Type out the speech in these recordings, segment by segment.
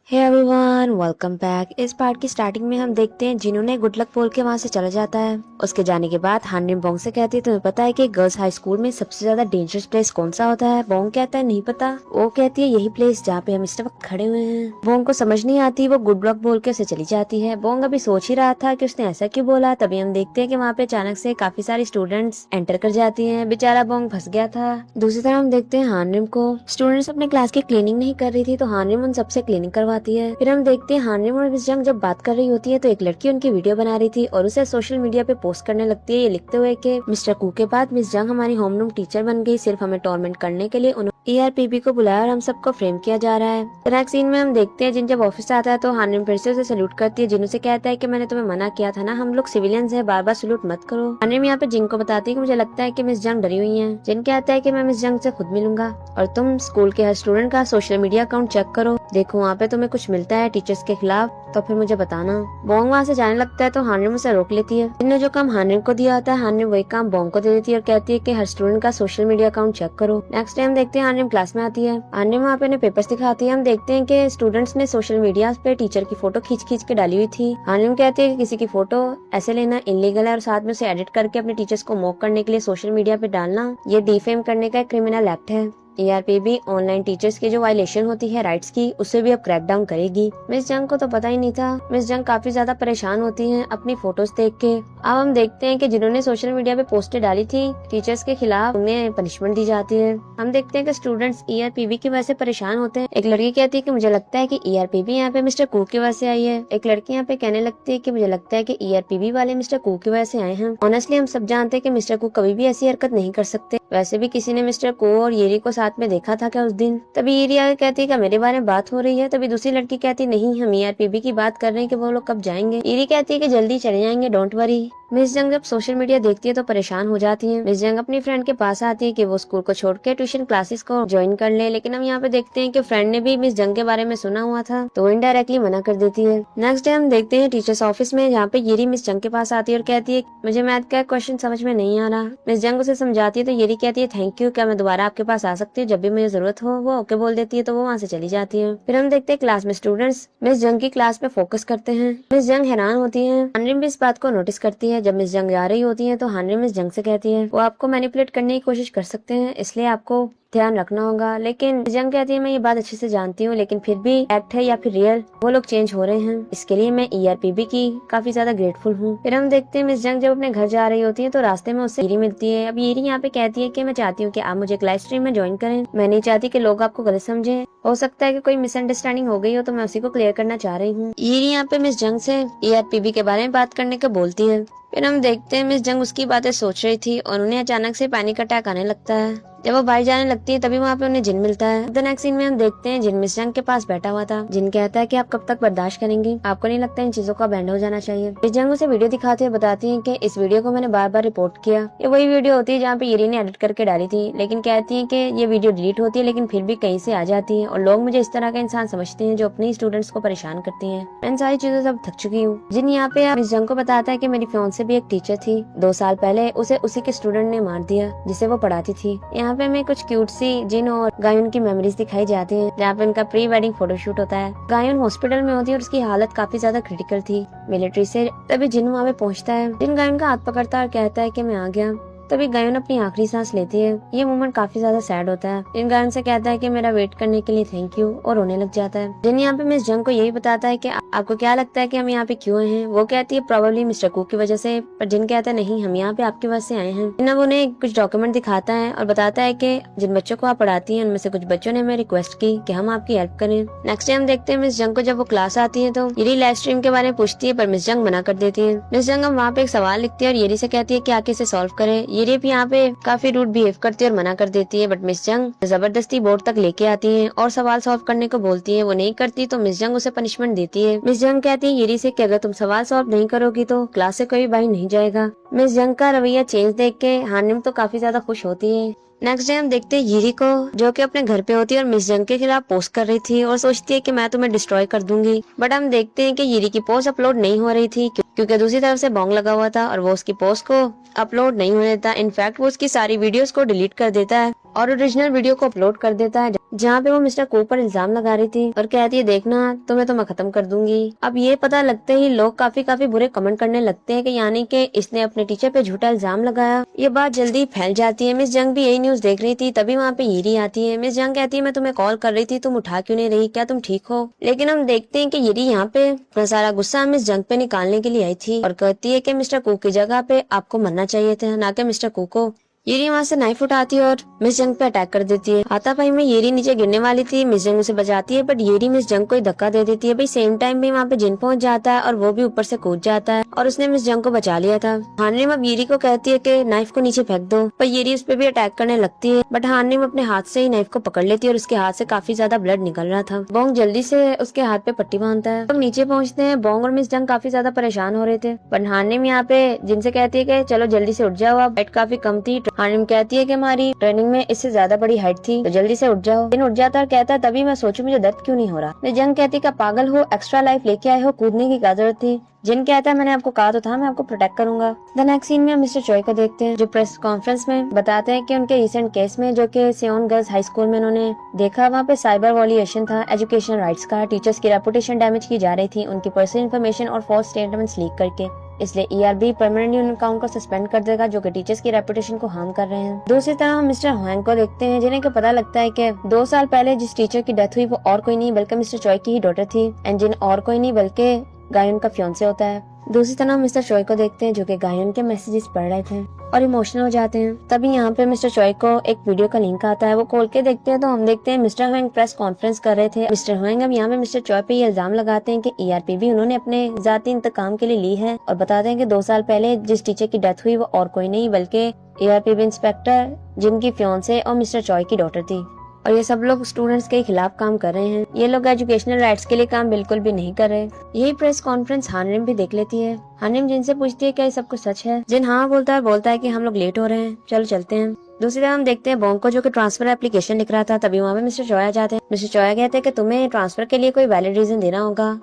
हे everyone, welcome back. इस part की starting में हम देखते हैं जिन्होंने गुड लक बोल के वहाँ से चला जाता है। उसके जाने के बाद हानरिन बोंग से कहती है तुम्हें पता है कि गर्ल्स हाई स्कूल में सबसे ज्यादा डेंजरस प्लेस कौन सा होता है। बोंग कहता है नहीं पता। वो कहती है यही प्लेस जहाँ पे हम इस वक्त खड़े हुए हैं। बोंग को समझ नहीं आती, वो गुड लक बोल के उसे चली जाती है। बोंग अभी सोच ही रहा था कि उसने ऐसा क्यों बोला, तभी हम देखते हैं कि वहाँ पे अचानक से काफी सारी स्टूडेंट्स एंटर कर जाती है। बेचारा बोंग फंस गया था। दूसरी तरफ हम देखते हैं हानरिन को। स्टूडेंट्स अपने क्लास की क्लीनिंग नहीं कर रही थी तो हानरिन उन सबसे क्लीनिंग करवाती है। फिर हम देखते हैं हानरिन और मिस जंग जब बात कर रही होती है तो एक लड़की उनकी वीडियो बना रही थी और उसे सोशल मीडिया पे पोस्ट करने लगती है, ये लिखते हुए कि मिस्टर कू के बाद मिस जंग हमारी होमरूम टीचर बन गई, सिर्फ हमें टॉर्मेंट करने के लिए उन्होंने ERPB को बुलाया और हम सबको फ्रेम किया जा रहा है। नेक्स्ट सीन में हम देखते हैं जिन जब ऑफिस आता है तो हानरिन फिर से उसे सैल्यूट करती है। जिन उसे कहता है कि मैंने तुम्हें मना किया था ना, हम लोग सिविलियंस हैं, बार बार सैल्यूट मत करो। हानरिन यहाँ पे जिन को बताती है कि मुझे लगता है कि मिस जंग डरी हुई है। जिन कहता है कि मैं मिस जंग से खुद मिलूंगा और तुम स्कूल के हर स्टूडेंट का सोशल मीडिया अकाउंट चेक करो, देखो वहाँ पे तुम्हें कुछ मिलता है टीचर्स के खिलाफ तो फिर मुझे बताना। बोंग वहाँ से जाने लगता है तो हानरिन उसे रोक लेती है। जिनने जो काम हानरिन को दिया होता है हानरिन वही काम बोंग को दे देती है और कहती है कि हर स्टूडेंट का सोशल मीडिया अकाउंट चेक करो। नेक्स्ट टाइम देखते हैं हानरिन क्लास में आती है। हानरिन वहाँ पे पेपर्स दिखाती है। हम देखते हैं कि स्टूडेंट्स ने सोशल मीडिया पे टीचर की फोटो खींच के डाली हुई थी। हानरिन कहती है कि किसी की फोटो ऐसे लेना इलीगल है और साथ में उसे एडिट करके अपने टीचर्स को मॉक करने के लिए सोशल मीडिया पे डालना ये डिफेम करने का क्रिमिनल एक्ट है। ERPB ऑनलाइन टीचर्स की जो वायलेशन होती है राइट्स की, उससे भी अब क्रैकडाउन करेगी। मिस जंग को तो पता ही नहीं था। मिस जंग काफी ज्यादा परेशान होती हैं अपनी फोटोज देख के। अब हम देखते हैं कि जिन्होंने सोशल मीडिया पे पोस्टें डाली थी टीचर्स के खिलाफ, उन्हें पनिशमेंट दी जाती है। हम देखते हैं कि स्टूडेंट्स ERPB की वजह से परेशान होते हैं। एक लड़की कहती है कि मुझे लगता है कि ERPB यहाँ पे मिस्टर कू की वजह से आई है। एक लड़की यहाँ पे कहने लगती है कि मुझे लगता है कि ERPB वाले मिस्टर कू की वजह से आए हैं। ऑनेस्टली हम सब जानते हैं कि मिस्टर कू कभी भी ऐसी हरकत नहीं कर सकते। वैसे भी किसी ने मिस्टर कू और येरी को साथ में देखा था क्या उस दिन? तभी येरी आगे कहती है कि मेरे बारे में बात हो रही है। तभी दूसरी लड़की कहती नहीं, हम ERPB की बात कर रहे हैं कि वो लोग कब जाएंगे। येरी कहती है कि जल्दी चले जाएंगे, डोंट वरी। मिस जंग जब सोशल मीडिया देखती है तो परेशान हो जाती है। मिस जंग अपनी फ्रेंड के पास आती है कि वो स्कूल को छोड़ के ट्यूशन क्लासेस को ज्वाइन कर ले, लेकिन हम यहाँ पे देखते हैं कि फ्रेंड ने भी मिस जंग के बारे में सुना हुआ था तो इनडायरेक्टली मना कर देती है। नेक्स्ट डे हम देखते हैं टीचर्स ऑफिस में, जहाँ पे येरी मिस जंग के पास आती है और कहती है मुझे मैथ का क्वेश्चन समझ में नहीं आ रहा। मिस जंग उसे समझाती है तो येरी कहती है थैंक यू, क्या मैं दोबारा आपके पास आ सकती हूँ जब भी मुझे जरूरत हो। वो ओके बोल देती है तो वो वहाँ से चली जाती है। फिर हम देखते हैं क्लास में स्टूडेंट्स मिस जंग की क्लास पे फोकस करते हैं। मिस जंग हैरान होती है। हानरिन भी इस बात को नोटिस करती है। जब मिस जंग जा रही होती है तो हानरिन मिस जंग से कहती है वो आपको मैनिपुलेट करने की कोशिश कर सकते हैं, इसलिए आपको ध्यान रखना होगा। लेकिन जंग कहती है मैं ये बात अच्छे से जानती हूँ, लेकिन फिर भी एक्ट है या फिर रियल, वो लोग चेंज हो रहे हैं, इसके लिए मैं ERPB की काफी ज्यादा ग्रेटफुल हूँ। फिर हम देखते हैं मिस जंग जब अपने घर जा रही होती है तो रास्ते में उससे येरी मिलती है। अब येरी यहाँ पे कहती है कि मैं चाहती हूँ कि आप मुझे एक लाइव स्ट्रीम में ज्वाइन करें, मैं नहीं चाहती कि लोग आपको गलत समझे। हो सकता है कि कोई मिसअंडरस्टैंडिंग हो गई हो तो मैं उसी को क्लियर करना चाह रही हूँ। येरी यहाँ पे मिस जंग से ERPB के बारे में बात करने को बोलती है। फिर हम देखते हैं मिस जंग उसकी बातें सोच रही थी और उन्हें अचानक से पैनिक अटैक आने लगता है। जब वो बाहर जाने लगती है तभी वहाँ पे उन्हें जिन मिलता है। द नेक्स्ट सीन में हम देखते हैं जिन मिस जंग के पास बैठा हुआ था। जिन कहता है कि आप कब तक बर्दाश्त करेंगे, आपको नहीं लगता इन चीजों का बैंड हो जाना चाहिए। मिस जंग उसे वीडियो दिखाती है, बताती है कि इस वीडियो को मैंने बार बार रिपोर्ट किया। ये वही वीडियो होती है जहाँ पे येरी ने एडिट करके डाली थी, लेकिन कहती है कि ये वीडियो डिलीट होती है लेकिन फिर भी कहीं से आ जाती है और लोग मुझे इस तरह का इंसान समझते हैं जो अपने स्टूडेंट्स को परेशान करती है। मैं इन सारी चीजों से अब थक चुकी हूँ। जिन यहाँ पे मिस जंग को बताता है कि मेरी फियांसे भी एक टीचर थी, 2 साल पहले उसे उसी के स्टूडेंट ने मार दिया जिसे वो पढ़ाती थी। यहाँ पे हमें कुछ क्यूट सी जिन और गायुन की मेमोरीज दिखाई जाती हैं, जहाँ पे उनका प्री वेडिंग फोटोशूट होता है। गायुन हॉस्पिटल में होती है और उसकी हालत काफी ज्यादा क्रिटिकल थी मिलिट्री से। तभी जिन वहाँ पे पहुँचता है। जिन गायुन का हाथ पकड़ता है और कहता है कि मैं आ गया। तभी गायुन अपनी आखिरी सांस लेती है। ये मोमेंट काफी ज्यादा सैड होता है। जिन गायुन से कहता है कि मेरा वेट करने के लिए थैंक यू और रोने लग जाता है। जिन यहाँ पे मिस जंग को यही बताता है कि आपको क्या लगता है कि हम यहाँ पे क्यों आए हैं? वो कहती है प्रोबेबली मिस्टर कू की वजह से, पर जिन कहता है नहीं, हम यहाँ पे आपकी वजह से आए हैं। जिन अब उन्हें कुछ डॉक्यूमेंट दिखाता है और बताता है कि जिन बच्चों को आप पढ़ाती हैं उनमें से कुछ बच्चों ने हमें रिक्वेस्ट की कि हम आपकी हेल्प करें। नेक्स्ट टाइम देखते हैं मिस जंग को जब वो क्लास आती है तो येरी लाइव स्ट्रीम के बारे में पूछती है पर मिस जंग मना कर देती है। मिस जंग वहाँ पे एक सवाल लिखती है और येरी से कहती है कि आके इसे सॉल्व करे। येरी भी यहाँ पे काफी रूड बिहेव करती है और मना कर देती है, बट मिस जंग जबरदस्ती बोर्ड तक लेके आती है और सवाल सॉल्व करने को बोलती है। वो नहीं करती तो मिस जंग उसे पनिशमेंट देती है। मिस जंग कहती है येरी से कि अगर तुम सवाल सॉल्व नहीं करोगी तो क्लास से कोई बाहर नहीं जाएगा। मिस जंग का रवैया चेंज देख के हानरिन तो काफी ज्यादा खुश होती है। नेक्स्ट डे हम देखते हैं येरी को जो कि अपने घर पे होती है और मिस जंग के खिलाफ पोस्ट कर रही थी और सोचती है कि मैं तुम्हें डिस्ट्रॉय कर दूंगी, बट हम देखते हैं कि येरी की पोस्ट अपलोड नहीं हो रही थी क्योंकि दूसरी तरफ से बोंग लगा हुआ था और वो उसकी पोस्ट को अपलोड नहीं होने देता। इनफैक्ट वो उसकी सारी वीडियोस को डिलीट कर देता है और ओरिजिनल वीडियो को अपलोड कर देता है जहाँ पे वो मिस्टर को पर इल्जाम लगा रही थी और कहती है देखना तुम्हें तो मैं खत्म कर दूंगी। अब ये पता लगते ही लोग काफी बुरे कमेंट करने लगते हैं कि यानी कि इसने अपने टीचर पे झूठा इल्जाम लगाया। ये बात जल्दी फैल जाती है। मिस जंग भी यही न्यूज देख रही थी, तभी वहाँ पे येरी आती है। मिस जंग कहती है मैं तुम्हें कॉल कर रही थी, तुम उठा क्यों नहीं रही, क्या तुम ठीक हो? लेकिन हम देखते हैं कि येरी यहाँ पे अपना सारा गुस्सा मिस जंग पे निकालने के लिए आई थी और कहती है कि मिस्टर कू की जगह पे आपको मरना चाहिए था, ना कि मिस्टर कू को। येरी वहाँ से नाइफ उठाती है और मिस जंग पे अटैक कर देती है। हाथापाई में येरी नीचे गिरने वाली थी, मिस जंग उसे बचाती है, बट येरी मिस जंग को धक्का दे देती है। भाई सेम टाइम भी वहाँ पे जिन पहुंच जाता है और वो भी ऊपर से कूद जाता है और उसने मिस जंग को बचा लिया था। हानरिम अब येरी को कहती है कि नाइफ को नीचे फेंक दो, पर येरी उस पर भी अटैक करने लगती है, बट हानरिम अपने हाथ से ही नाइफ को पकड़ लेती है और उसके हाथ से काफी ज्यादा ब्लड निकल रहा था। बोंग जल्दी से उसके हाथ पे पट्टी बांधता है। तो नीचे पहुँचते हैं। बोंग और मिस जंग काफी ज्यादा परेशान हो रहे थे, पर हानरिम यहाँ पे जिनसे कहती है कि चलो जल्दी से उठ जाओ, अब हाइट काफी कम थी। हानरिम कहती है कि हमारी ट्रेनिंग में इससे ज्यादा बड़ी हाइट थी, तो जल्दी से उठ जाओ। जिन उठ जाता है और कहता है तभी मैं सोचूं मुझे दर्द क्यों नहीं हो रहा। मिस जंग कहती है कि पागल हो, एक्स्ट्रा लाइफ लेके आए हो, कूदने की क्या जरूरत थी। जिन कहता है मैंने आपको कहा तो था मैं आपको प्रोटेक्ट करूंगा। द नेक्स्ट सीन में हम मिस्टर चॉय को देखते हैं जो प्रेस कॉन्फ्रेंस में बताते हैं कि उनके रिसेंट केस में जो कि सियोन गर्ल्स हाई स्कूल में उन्होंने देखा, वहाँ पे साइबर वॉल्यूशन था एजुकेशनल राइट्स का। टीचर्स की रेपुटेशन डैमेज की जा रही थी उनकी पर्सनल इन्फॉर्मेशन और फॉल्स स्टेटमेंट्स लीक करके। इसलिए ERB परमानेंटली उन अकाउंट को सस्पेंड कर देगा जो कि टीचर्स की रेपुटेशन को हार्म कर रहे हैं। दूसरी तरफ हम मिस्टर हुआंग को देखते हैं जिन्हें पता लगता है कि 2 साल पहले जिस टीचर की डेथ हुई वो और कोई नहीं बल्कि मिस्टर चॉय की ही डॉटर थी, एंड जिन और कोई नहीं बल्कि गायन का फियांसे होता है। दूसरी तरफ मिस्टर चॉय को देखते हैं जो कि गायन के मैसेजेस पढ़ रहे थे और इमोशनल हो जाते हैं। तभी यहाँ पे मिस्टर चॉय को एक वीडियो का लिंक आता है, वो खोल के देखते हैं तो हम देखते हैं मिस्टर हुआंग प्रेस कॉन्फ्रेंस कर रहे थे। मिस्टर हुआंग अब यहाँ पे मिस्टर चॉय पे ये इल्जाम लगाते हैं कि ERP भी उन्होंने अपने जाती इंतकाम के लिए ली है और बताते हैं कि 2 साल पहले जिस टीचर की डेथ हुई वो और कोई नहीं बल्कि ERP इंस्पेक्टर जिनकी फियांसे और मिस्टर चॉय की डॉटर थी। और ये सब लोग स्टूडेंट्स के खिलाफ काम कर रहे हैं। ये लोग एजुकेशनल राइट्स के लिए काम बिल्कुल भी नहीं कर रहे। यही प्रेस कॉन्फ्रेंस हानरिम भी देख लेती है। हानरिम जिनसे पूछती है क्या ये सब कुछ सच है। जिन हाँ बोलता है कि हम लोग लेट हो रहे हैं, चलो चलते हैं। दूसरी तरफ हम देखते हैं बोंग को जो कि ट्रांसफर एप्लीकेशन लिख रहा था। तभी वहाँ पे मिस्टर चॉय आ जाते हैं। मिस्टर चॉय कहते हैं कि तुम्हें ट्रांसफर के लिए कोई वैलिड रीजन देना होगा,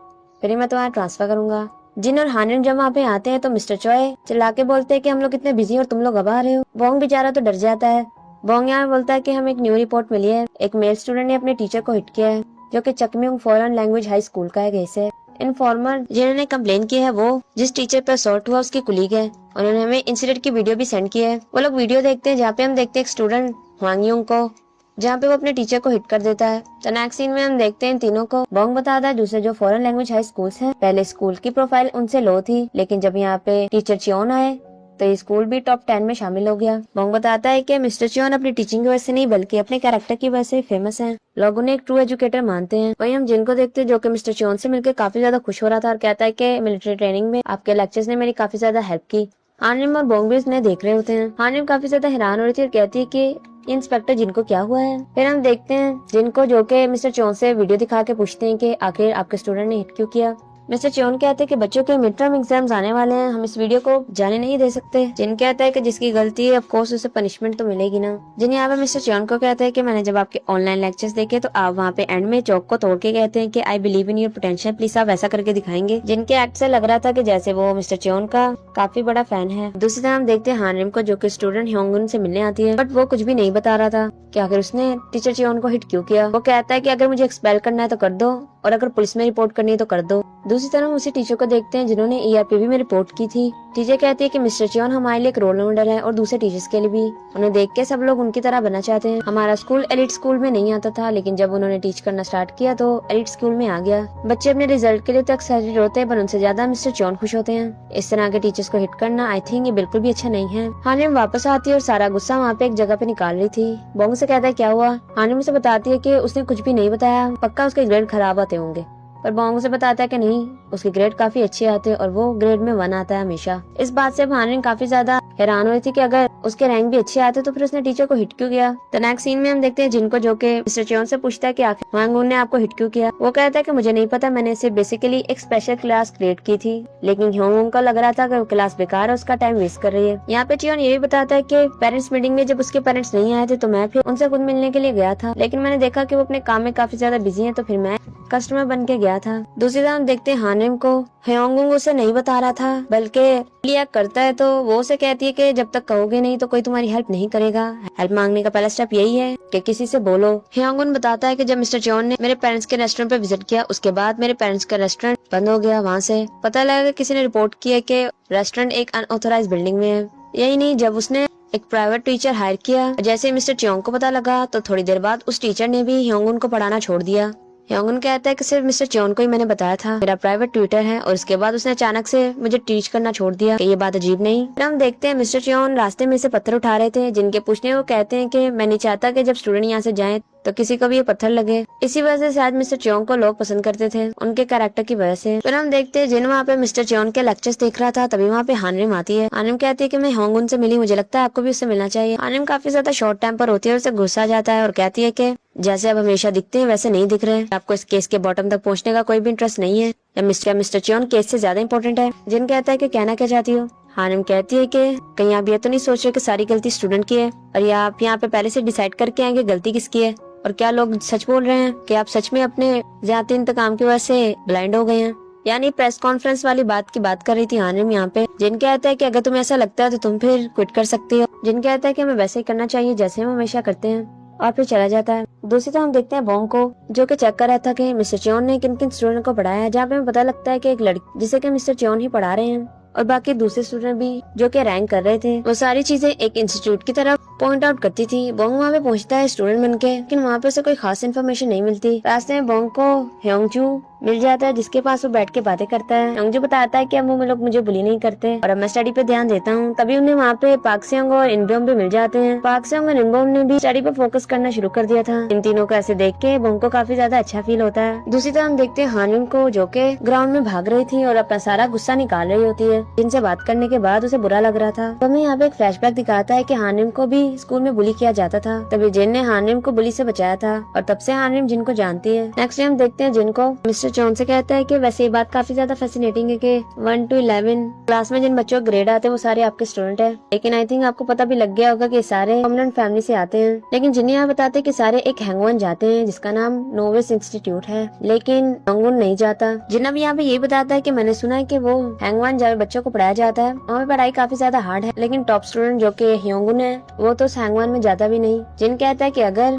फिर मैं तुम्हारा ट्रांसफर करूंगा। जिन और हानरिम जब वहाँ पे आते हैं तो मिस्टर चॉय चिल्ला के बोलते हैं कि हम लोग इतने बिजी और तुम लोग अब आ रहे हो। बोंग बेचारा तो डर जाता है। बोंग यहाँ बोलता है कि हमें एक न्यू रिपोर्ट मिली है, एक मेल स्टूडेंट ने अपने टीचर को हिट किया है जो कि चकम्यूंग फॉरेन लैंग्वेज हाई स्कूल का है। ऐसे इन्फॉर्मर जिन्होंने कंप्लेन की है वो जिस टीचर पर असॉल्ट हुआ उसके कुलीग है। उन्होंने हमें इंसिडेंट की वीडियो भी सेंड की है। वो लोग वीडियो देखते हैं जहाँ पे हम देखते हैं एक स्टूडेंट हुआंग को जहाँ पे वो अपने टीचर को हिट कर देता है। तो नेक्स्ट सीन में हम देखते हैं तीनों को। बोंग बताता है दूसरे जो फॉरेन लैंग्वेज हाई स्कूल्स हैं, पहले स्कूल की प्रोफाइल उनसे लो थी, लेकिन जब यहाँ पे टीचर चियोन आए तो ये स्कूल भी टॉप 10 में शामिल हो गया। बोंग बताता है कि मिस्टर चियोन अपनी टीचिंग की वजह से नहीं बल्कि अपने कैरेक्टर की वजह से फेमस हैं। लोग उन्हें एक ट्रू एजुकेटर मानते हैं। वहीं हम जिनको देखते हैं जो कि मिस्टर चियोन से मिलकर काफी ज्यादा खुश हो रहा था और कहता है कि मिलिट्री ट्रेनिंग में आपके लेक्चर्स ने मेरी काफी ज्यादा हेल्प की। हानरिम और बोंग भी उन्हें देख रहे होते हैं। हानरिम काफी ज्यादा हैरान हो रही थी और कहती है कि इंस्पेक्टर जिनको क्या हुआ है। फिर हम देखते हैं जिनको जो कि मिस्टर चियोन से वीडियो दिखा के पूछते हैं कि आखिर आपके स्टूडेंट ने हिट क्यों किया। मिस्टर चियोन कहते हैं कि बच्चों के मिड टर्म एग्जाम्स आने वाले हैं, हम इस वीडियो को जाने नहीं दे सकते। जिन कहता है कि जिसकी गलती है ऑफ कोर्स उसे पनिशमेंट तो मिलेगी ना। जिन यहाँ पे मिस्टर चियोन को कहता है कि मैंने जब आपके ऑनलाइन लेक्चर्स देखे तो आप वहाँ पे एंड में चौक को तोड़ के कहते हैं कि I believe in your potential, please आप वैसा करके दिखाएंगे। जिनके एक्ट से लग रहा था कि जैसे वो मिस्टर चियोन का काफी बड़ा फैन है। दूसरी तरफ हम देखते हैं हानरिम को जो कि स्टूडेंट ह्योंगुन से मिलने आती है, बट वो कुछ भी नहीं बता रहा था कि आखिर उसने टीचर चियोन को हिट क्यों किया। वो कहता है कि अगर मुझे एक्सपेल करना है तो कर दो और अगर पुलिस में रिपोर्ट करनी है तो कर दो। दूसरी तरफ उसी टीचर को देखते हैं जिन्होंने ERPB में रिपोर्ट की थी। टीचर कहती है कि मिस्टर चियोन हमारे लिए एक रोल मॉडल है और दूसरे टीचर्स के लिए भी। उन्हें देख के सब लोग उनकी तरह बनना चाहते हैं। हमारा स्कूल एलिट स्कूल में नहीं आता था, लेकिन जब उन्होंने टीच करना स्टार्ट किया तो एलिट स्कूल में आ गया। बच्चे अपने रिजल्ट के लिए तो एक्साइटेड होते हैं पर उनसे ज्यादा मिस्टर चियोन खुश होते हैं। इस तरह के टीचर्स को हिट करना आई थिंक ये बिल्कुल भी अच्छा नहीं है। हानरिम वापस आती है और सारा गुस्सा वहाँ पे एक जगह पे निकाल रही थी। बोंग से कहता है क्या हुआ। हानरिम से बताती है कि उसने कुछ भी नहीं बताया, पक्का उसके ग्रेड खराब आते होंगे। पर बोंग से बताता है कि नहीं, उसके ग्रेड काफी अच्छे आते हैं और वो ग्रेड में 1 आता है हमेशा। इस बात से हानरिम काफी ज्यादा हैरान हुई थी कि अगर उसके रैंक भी अच्छे आते तो फिर उसने टीचर को हिट क्यों किया। तो नेक्स्ट सीन में हम देखते हैं जिनको जो कि मिस्टर चियोन से पूछता है कि आखिर हुआंग ने आपको हिट क्यों किया। वो कहता है कि मुझे नहीं पता, मैंने सिर्फ बेसिकली एक स्पेशल क्लास क्रिएट की थी, लेकिन ह्योंग को लग रहा था कि वो क्लास बेकार है, उसका टाइम वेस्ट कर रही है। यहाँ पे चियोन ये भी बताता है कि पेरेंट्स मीटिंग में जब उसके पेरेंट्स नहीं आए थे तो मैं फिर उनसे खुद मिलने के लिए गया था, लेकिन मैंने देखा कि वो अपने काम में काफी ज्यादा बिजी है तो फिर मैं कस्टमर बन के गया था। दूसरी तरफ देखते हैं हानिम को ह्योंगुन उसे नहीं बता रहा था, बल्कि लिया करता है तो वो उसे कहती है कि जब तक कहोगे नहीं तो कोई तुम्हारी हेल्प नहीं करेगा। हेल्प मांगने का पहला स्टेप यही है कि किसी से बोलो। ह्योंगुन बताता है कि जब मिस्टर चॉन ने मेरे पेरेंट्स के रेस्टोरेंट पे विजिट किया, उसके बाद मेरे पेरेंट्स का रेस्टोरेंट बंद हो गया। वहाँ से पता लगा कि किसी ने रिपोर्ट किया कि रेस्टोरेंट एक अनऑथराइज्ड बिल्डिंग में है। यही नहीं, जब उसने एक प्राइवेट टीचर हायर किया, जैसे ही मिस्टर चियोंग को पता लगा तो थोड़ी देर बाद उस टीचर ने भी ह्योंगुन को पढ़ाना छोड़ दिया। ह्योंगुन कहता है कि सिर्फ मिस्टर चियोंग को ही मैंने बताया था मेरा प्राइवेट ट्यूटर है, और उसके बाद उसने अचानक से मुझे टीच करना छोड़ दिया। कि ये बात अजीब नहीं। फिर हम देखते हैं मिस्टर चियोंग रास्ते में से पत्थर उठा रहे थे, जिनके पूछने वो कहते हैं कि मैं नहीं चाहता कि जब स्टूडेंट यहाँ से जाएं तो किसी को भी ये पत्थर लगे। इसी वजह से शायद मिस्टर चियोंग को लोग पसंद करते थे, उनके कैरेक्टर की वजह से। फिर हम देखते हैं जिन वहाँ पे मिस्टर चियोंग के लेक्चर्स देख रहा था, तभी वहाँ पे हानिम आती है। हानिम कहती है कि मैं ह्योंगुन से मिली, मुझे लगता है आपको भी उससे मिलना चाहिए। हानिम काफी ज्यादा शॉर्ट टेम्पर होती है और उसे गुस्सा आ जाता है और कहती है कि जैसे अब हमेशा दिखते हैं वैसे नहीं दिख रहे, आपको इस केस के बॉटम तक पहुँचने का कोई भी इंटरेस्ट नहीं है, या मिस्टर चियोंग केस से ज्यादा इंपॉर्टेंट है। जिन कहता है कि कहना क्या चाहती हो। हानिम कहती है कि कहीं आप ये तो नहीं सोच रहे कि सारी गलती स्टूडेंट की है, और या आप यहाँ पे पहले से डिसाइड करके आएंगे गलती किसकी है, और क्या लोग सच बोल रहे हैं कि आप सच में अपने ज्यादा इंतकाम की वजह से ब्लाइंड हो गए हैं। यानी प्रेस कॉन्फ्रेंस वाली बात की बात कर रही थी हानिम यहाँ पे। जिन कहता है कि अगर तुम्हें ऐसा लगता है तो तुम फिर क्विट कर सकती हो। जिन कहता है कि हमें वैसे ही करना चाहिए जैसे हम हमेशा करते हैं, और फिर चला जाता है। दूसरी तरफ हम देखते हैं बोंग को, जो कि चेक कर रहा था कि मिस्टर चियोंग ने किन किन स्टूडेंट को पढ़ाया है, जहाँ पे हमें पता लगता है कि एक लड़की जिसे कि मिस्टर चियोंग ही पढ़ा रहे हैं, और बाकी दूसरे स्टूडेंट भी जो कि रैंक कर रहे थे। वो सारी चीजें एक इंस्टीट्यूट की तरफ पॉइंट आउट करती थी। बोंग वहाँ पे पहुँचता है स्टूडेंट बन के, लेकिन वहाँ पे उसे कोई खास इन्फॉर्मेशन नहीं मिलती। रास्ते में बोंग को ह्योंगजू मिल जाता है, जिसके पास वो बैठ के बातें करता है। ह्योंगजू बताता है कि अब वो लोग मुझे बुली नहीं करते और अब मैं स्टडी पे ध्यान देता हूँ। तभी उन्हें वहाँ पे पाक सेयोंग और इनबोम भी मिल जाते हैं। पाक सेयोंग और इनबोम ने भी स्टडी पे फोकस करना शुरू कर दिया था। इन तीनों को ऐसे देख के बोंग को काफी ज्यादा अच्छा फील होता है। दूसरी तरफ हम देखते हैं हानिम को, जो के ग्राउंड में भाग रही थी और अपना सारा गुस्सा निकाल रही होती है। जिनसे बात करने के बाद उसे बुरा लग रहा था। तो हमें यहाँ पे एक फ्लैशबैक दिखाता है कि हानिम को भी स्कूल में बुली किया जाता था, तभी जिन ने हानिम को बुली से बचाया था, और तब से हानिम जिन को जानती है। नेक्स्ट हम देखते हैं जिनको मिस्टर चॉन से कहता है कि वैसे ये बात काफी ज्यादा फैसिनेटिंग है कि 1 to 11 क्लास में जिन बच्चों को ग्रेड आते हैं वो सारे आपके स्टूडेंट है, लेकिन आई थिंक आपको पता भी लग गया होगा कि सारे प्रोमिनेंट फैमिली से आते हैं। लेकिन जिन्हें यहाँ बताते हैं कि सारे एक हैंगवन जाते हैं जिसका नाम नोविस इंस्टीट्यूट है, लेकिन हैंगवन नहीं जाता। जिन अब यहाँ पे ये बताता है कि मैंने सुना है कि वो हैंगवन जब बच्चों को पढ़ाया जाता है, वहाँ पे पढ़ाई काफी ज्यादा हार्ड है, लेकिन टॉप स्टूडेंट जो कि ह्योंगुन है वो तो हैंगवन में जाता भी नहीं। जिन कहता है कि अगर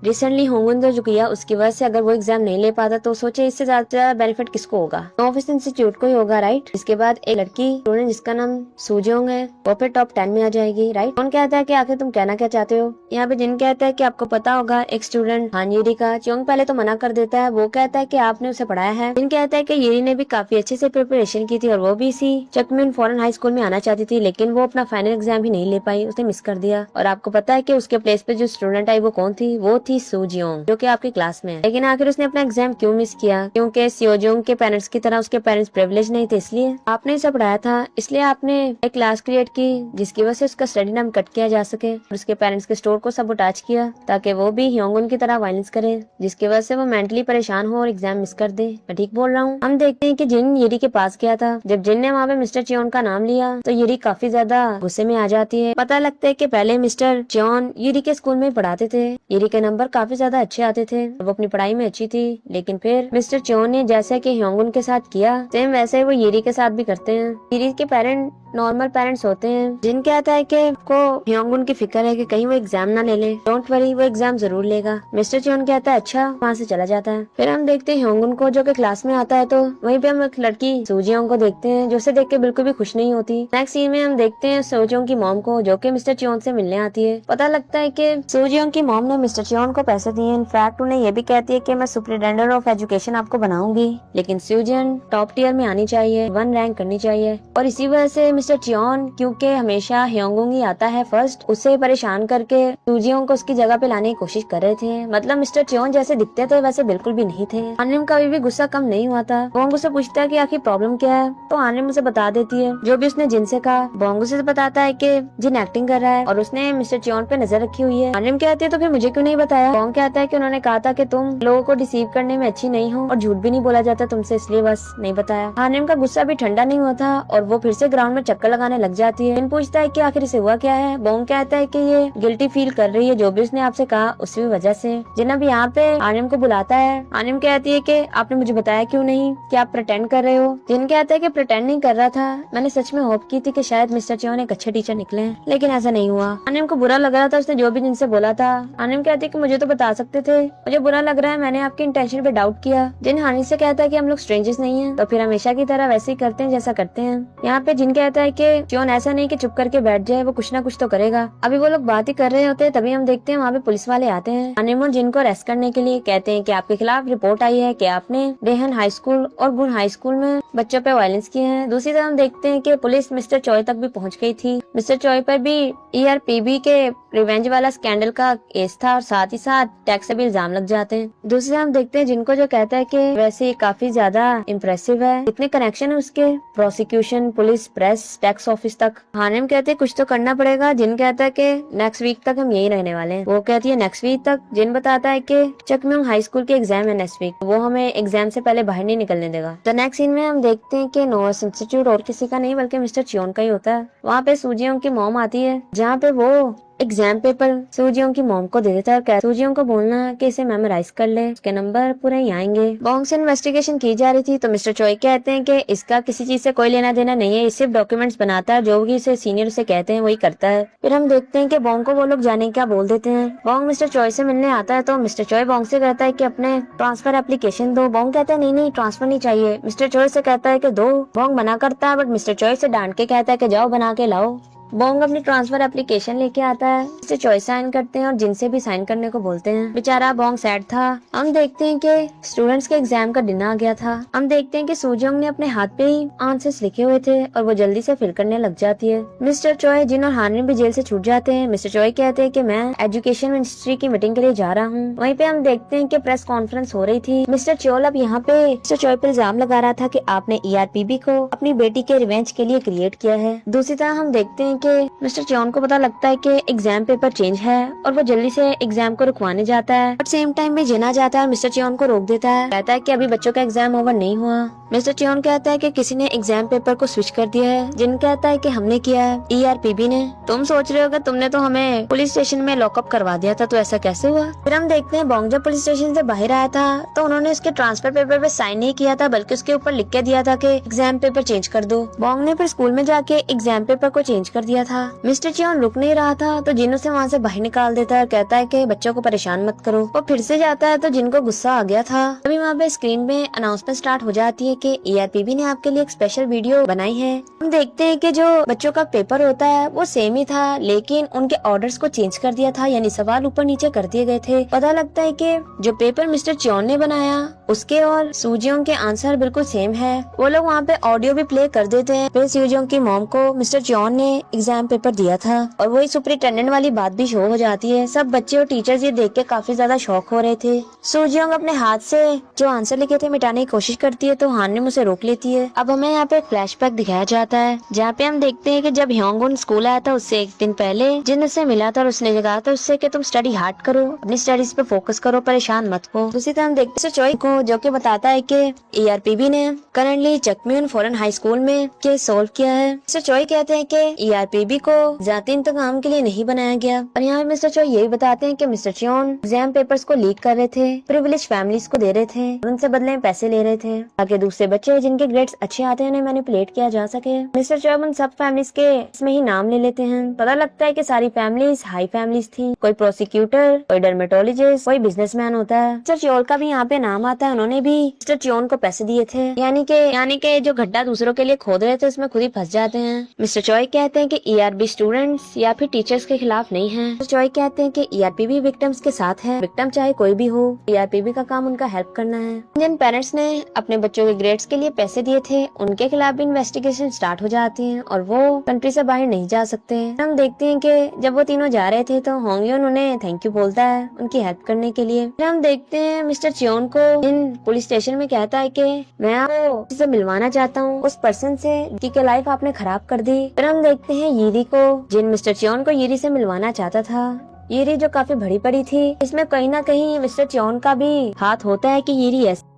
रिसेंटली होंगुन जो किया उसकी वजह से अगर वो एग्जाम नहीं ले पाता तो सोचे इससे ज्यादा बेनिफिट किसको होगा, ऑफिस इंस्टीट्यूट को ही होगा, राइट। इसके बाद एक लड़की स्टूडेंट जिसका नाम सूजोंग है वो फिर टॉप 10 में आ जाएगी, राइट। कौन कहता है कि आखिर तुम कहना क्या चाहते हो। यहाँ पे जिन कहता है कि आपको पता होगा एक स्टूडेंट हान येरी का। चियोंग पहले तो मना कर देता है, वो कहता है कि आपने उसे पढ़ाया है। जिन कहता है कि येरी ने भी काफी अच्छे से प्रिपरेशन की थी और वो भी इसी चकमिन फॉरेन हाई स्कूल में आना चाहती थी, लेकिन वो अपना फाइनल एग्जाम ही नहीं ले पाई, उसने मिस कर दिया। और आपको पता है कि उसके प्लेस पे जो स्टूडेंट आई वो कौन थी, वो थी सूजियोंग जो कि आपकी क्लास में है। लेकिन आखिर उसने अपना एग्जाम क्यों मिस किया, क्योंकि सियोजोंग के पेरेंट्स की तरह उसके पेरेंट्स प्रिविलेज नहीं थे, इसलिए आपने इसे पढ़ाया था, इसलिए आपने एक क्लास क्रिएट की जिसकी वजह से उसका स्टडी टाइम कट किया जा सके और उसके पेरेंट्स के स्टोर को सबोटाज किया ताकि वो भी ह्योंगुन की तरह वायलेंस करे, जिसकी वजह से वो मेंटली परेशान हो और एग्जाम मिस कर दे। मैं ठीक बोल रहा हूँ। हम देखते हैं कि जिन येरी के पास गया था, जब जिन ने वहाँ पे मिस्टर चियोन का नाम लिया तो येरी काफी ज्यादा गुस्से में आ जाती है। पता लगता है कि पहले मिस्टर चियोन येरी के स्कूल में पढ़ाते थे, येरी के नंबर काफी ज्यादा अच्छे आते थे, वो अपनी पढ़ाई में अच्छी थी, लेकिन फिर मिस्टर चियोन ने जैसे कि ह्योंगुन के साथ किया सेम वैसे ही वो येरी के साथ भी करते हैं। येरी के पेरेंट नॉर्मल पेरेंट्स होते हैं। जिन कहता है कि को ह्योंगुन की फिक्र है कि कहीं वो एग्जाम ना ले ले, डोंट वरी वो एग्जाम जरूर लेगा। मिस्टर चियोन कहता है अच्छा, वहाँ से चला जाता है। फिर हम देखते हैं ह्योंगुन को जो कि क्लास में आता है, तो वहीं पे हम एक लड़की सूजियोंग को देखते हैं जो उसे देख के बिल्कुल भी खुश नहीं होती। नेक्स्ट सीन में हम देखते हैं सूजियोंग की मॉम को जो कि मिस्टर चियोन से मिलने आती है। पता लगता है कि सूजियोंग की मॉम ने मिस्टर चियोन को पैसे दिए, इनफैक्ट उन्हें ये भी कहती है कि मैं सुपरिटेंडेंट ऑफ एजुकेशन आपको बनाऊंगी, लेकिन सूजियोंग टॉप टियर में आनी चाहिए, 1 रैंक करनी चाहिए। और इसी वजह से मिस्टर चियोन, क्योंकि हमेशा ह्योंगुन ही आता है फर्स्ट, उसे परेशान करके सूजियोंग को उसकी जगह पे लाने की कोशिश कर रहे थे। मतलब मिस्टर चियोन जैसे दिखते थे वैसे बिल्कुल भी नहीं थे। हानिम का भी गुस्सा कम नहीं हुआ था। बोंग उसे पूछता है कि आखिर प्रॉब्लम क्या है, तो हानिम उसे बता देती है जो भी उसने जिन से कहा। बोंग उसे बताता है कि जिन एक्टिंग कर रहा है और उसने मिस्टर चियोन पे नजर रखी हुई है। हानिम कहती है तो फिर मुझे क्यों नहीं बताया। बताया? बॉन्ग कहता है कि उन्होंने कहा था कि तुम लोगों को डिसीव करने में अच्छी नहीं हो और झूठ भी नहीं बोला जाता तुमसे, इसलिए बस नहीं बताया। हानिम का गुस्सा भी ठंडा नहीं हुआ था और वो फिर से ग्राउंड में चक्कर लगाने लग जाती है। पूछता है कि आखिर इसे हुआ क्या है। बॉन्ग कहता है कि ये गिल्टी फील कर रही है जो भी उसने आपसे कहा उसी वजह से। जिन अब यहाँ पे हानिम को बुलाता है। हानिम कहती है कि आपने मुझे बताया क्यों नहीं, क्या आप प्रिटेंड कर रहे हो? जिन कहता है कि प्रिटेंड नहीं कर रहा था, मैंने सच में होप की थी कि शायद मिस्टर चियोन एक अच्छे टीचर निकले, लेकिन ऐसा नहीं हुआ। हानिम को बुरा लग रहा था उसने जो भी जिनसे बोला था। हानिम कहती है कि मुझे तो बता सकते थे, मुझे बुरा लग रहा है, मैंने आपकी इंटेंशन पे डाउट किया। जिन हानिम से कहता है कि हम लोग स्ट्रेंजर्स नहीं है, तो फिर हमेशा की तरह वैसे ही करते हैं जैसा करते हैं। यहाँ पे जिन कहता है कि चियोन ऐसा नहीं कि चुप करके बैठ जाए, वो कुछ ना कुछ तो करेगा। अभी वो लोग बात ही कर रहे होते हैं, तभी हम देखते हैं वहाँ पे पुलिस वाले आते हैं। हानिम और जिन को अरेस्ट करने के लिए कहते हैं कि आपके खिलाफ रिपोर्ट आई है कि आपने डेहन हाई स्कूल और गुन हाई स्कूल में बच्चों पे वायलेंस किए हैं। दूसरी तरफ हम देखते हैं कि पुलिस मिस्टर चॉय तक भी पहुंच गई थी। मिस्टर चॉय पर भी ERPB के रिवेंज वाला स्कैंडल का केस था और साथ ही साथ टैक्स से भी इल्जाम लग जाते हैं। दूसरी तरफ हम देखते हैं जिनको जो कहता है कि वैसे काफी ज्यादा इम्प्रेसिव है, इतने कनेक्शन है उसके prosecution, police, press, tax office तक। हानिम कहते हैं कुछ तो करना पड़ेगा। जिन कहता है कि नेक्स्ट वीक तक हम यही रहने वाले हैं। वो कहती है नेक्स्ट वीक तक। जिन बताता है कि चकम्योंग हाई स्कूल के एग्जाम है नेक्स्ट वीक, वो हमें एग्जाम से पहले बाहर नहीं निकलने देगा। तो नेक्स्ट सीन में हम देखते हैं कि नोवास इंस्टीट्यूट और किसी का नहीं बल्कि मिस्टर चियोन का ही होता है। वहाँ पे सूजियों की मॉम आती है, जहाँ पे वो एग्जाम पेपर सूजियों की मॉम को दे देता है। सूजियों को बोलना कि इसे मेमोराइज कर ले, उसके नंबर पूरे ही आएंगे। बॉन्ग से इन्वेस्टिगेशन की जा रही थी तो मिस्टर चॉय कहते हैं कि इसका किसी चीज से कोई लेना देना नहीं है, ये सिर्फ डॉक्यूमेंट्स बनाता है, जो भी इसे सीनियर से कहते हैं वही करता है। फिर हम देखते हैं कि बॉन्ग को वो लोग जाने क्या बोल देते हैं। बॉन्ग मिस्टर चॉय से मिलने आता है तो मिस्टर चॉय बॉन्ग से कहता है कि अपने ट्रांसफर एप्लीकेशन दो। बॉन्ग कहता है नहीं ट्रांसफर नहीं चाहिए। मिस्टर चॉय से कहता है कि दो। बॉन्ग मना करता है, बट मिस्टर चॉय से डांट के कहता है कि जाओ बना के लाओ। बॉन्ग अपनी ट्रांसफर एप्लीकेशन लेके आता है, इसे चॉइस साइन करते हैं और जिनसे भी साइन करने को बोलते हैं। बेचारा बॉन्ग सैड था। हम देखते हैं कि स्टूडेंट्स के एग्जाम का दिन आ गया था। हम देखते हैं कि सूजियोंग ने अपने हाथ पे ही आंसर्स लिखे हुए थे और वो जल्दी से फिल करने लग जाती है। मिस्टर चॉय, जिन और हानिम भी जेल से छूट जाते हैं। मिस्टर चॉय कहते हैं कि मैं एजुकेशन मिनिस्ट्री की मीटिंग के लिए जा रहा हूँ। वहीं पे हम देखते हैं कि प्रेस कॉन्फ्रेंस हो रही थी। मिस्टर चियोल अब यहाँ पे मिस्टर चॉय पर इल्जाम लगा रहा था कि आपने ERPB को अपनी बेटी के रिवेंज के लिए क्रिएट किया है। दूसरी तरह हम देखते हैं कि मिस्टर चियोन को पता लगता है कि एग्जाम पेपर चेंज है और वो जल्दी से एग्जाम को रुकवाने जाता है, बट सेम टाइम में जिना जाता है और मिस्टर चियोन को रोक देता है। कहता है कि अभी बच्चों का एग्जाम ओवर नहीं हुआ। मिस्टर चियोन कहता है कि किसी ने एग्जाम पेपर को स्विच कर दिया है। जिन कहता है कि हमने किया है, ERPB ने। तुम सोच रहे हो कि तुमने तो हमें पुलिस स्टेशन में लॉकअप करवा दिया था, तो ऐसा कैसे हुआ? फिर हम देखते हैं बॉन्ग जब पुलिस स्टेशन से बाहर आया था तो उन्होंने उसके ट्रांसफर पेपर पे साइन नहीं किया था, बल्कि उसके ऊपर लिख के दिया था कि एग्जाम पेपर चेंज कर दो। बॉन्ग ने फिर स्कूल में जाके एग्जाम पेपर को चेंज कर दिया था। मिस्टर चियोन रुक नहीं रहा था तो जिन उसे वहाँ से बाहर निकाल देता है, कहता है कि बच्चों को परेशान मत करो। वो फिर से जाता है तो जिनको गुस्सा आ गया था। अभी वहाँ पे स्क्रीन में अनाउंसमेंट स्टार्ट हो जाती है कि ERPB ने आपके लिए एक स्पेशल वीडियो बनाई है। हम देखते हैं कि जो बच्चों का पेपर होता है वो सेम ही था, लेकिन उनके ऑर्डर्स को चेंज कर दिया था, यानी सवाल ऊपर नीचे कर दिए गए थे। पता लगता है कि जो पेपर मिस्टर चियोन ने बनाया उसके और सूजियों के आंसर बिल्कुल सेम है। वो लोग वहाँ पे ऑडियो भी प्ले कर देते हैं। फिर सूजियों की मॉम को मिस्टर चियोन ने एग्जाम पेपर दिया था और वही सुपरिटेंडेंट वाली बात भी शो हो जाती है। सब बच्चे और टीचर्स ये देख के काफी ज्यादा शॉक हो रहे थे। सूजियोंग अपने हाथ से जो आंसर लिखे थे मिटाने की कोशिश करती है तो हानिम उसे रोक लेती है। अब हमें यहाँ पे फ्लैशबैक दिखाया जाता है जहाँ पे हम देखते हैं कि जब ह्योंगुन स्कूल आया था उससे एक दिन पहले जिन उससे मिला था और उसने कहा था उससे कि तुम स्टडी हार्ड करो, अपनी स्टडीज पे फोकस करो, परेशान मत हो। दूसरी तरफ हम देखते हैं चॉय को जो कि बताता है कि ERPB ने करंटली चकम्योन फॉरेन हाई स्कूल में केस सोल्व किया है। मिस्टर चॉय कहते हैं कि ERPB को जाती इंतकाम के लिए नहीं बनाया गया। और यहाँ मिस्टर चॉय यही बताते हैं कि मिस्टर चियोन एग्जाम पेपर्स को लीक कर रहे थे, प्रिविलेज फैमिलीज को दे रहे थे, उनसे बदले में पैसे ले रहे थे ताकि दूसरे बच्चे जिनके ग्रेड्स अच्छे आते हैं उन्हें मैनिपुलेट किया जा सके। मिस्टर चॉय उन सब फैमिलीज के इसमें ही नाम ले लेते हैं। पता लगता है कि सारी फैमिलीज हाई फैमिलीज थी, कोई प्रोसिक्यूटर, कोई डर्मेटोलॉजिस्ट, कोई बिजनेसमैन होता है। मिस्टर चियोन का भी यहाँ पे नाम आता है, उन्होंने भी मिस्टर चियोन को पैसे दिए थे, यानी के जो गड्ढा दूसरों के लिए खोद रहे थे उसमें खुद ही फंस जाते हैं। मिस्टर चॉय कहते हैं कि ERB स्टूडेंट्स या फिर टीचर्स के खिलाफ नहीं है। मिस्टर चॉय कहते हैं कि ERPB विक्टिम्स के साथ है, विक्टिम चाहे कोई भी हो, ERPB का काम उनका हेल्प करना है। जिन पेरेंट्स ने अपने बच्चों के ग्रेड्स के लिए पैसे दिए थे उनके खिलाफ भी इन्वेस्टिगेशन स्टार्ट हो जाती है और वो कंट्री से बाहर नहीं जा सकते। हम देखते हैं कि जब वो तीनों जा रहे थे तो होंगयोन उन्हें थैंक यू बोलता है उनकी हेल्प करने के लिए। फिर हम देखते हैं मिस्टर चियोन को इन पुलिस स्टेशन में कहता है कि मैं आपको किसी से मिलवाना चाहता हूँ, उस पर्सन से जिनकी लाइफ आपने खराब कर दी। फिर हम देखते हैं यीरी को, जिन मिस्टर चियोन को यीरी से मिलवाना चाहता था। येरी जो काफी भरी पड़ी थी, इसमें कहीं ना कहीं मिस्टर च्योन का भी हाथ होता है कि येरी ऐसे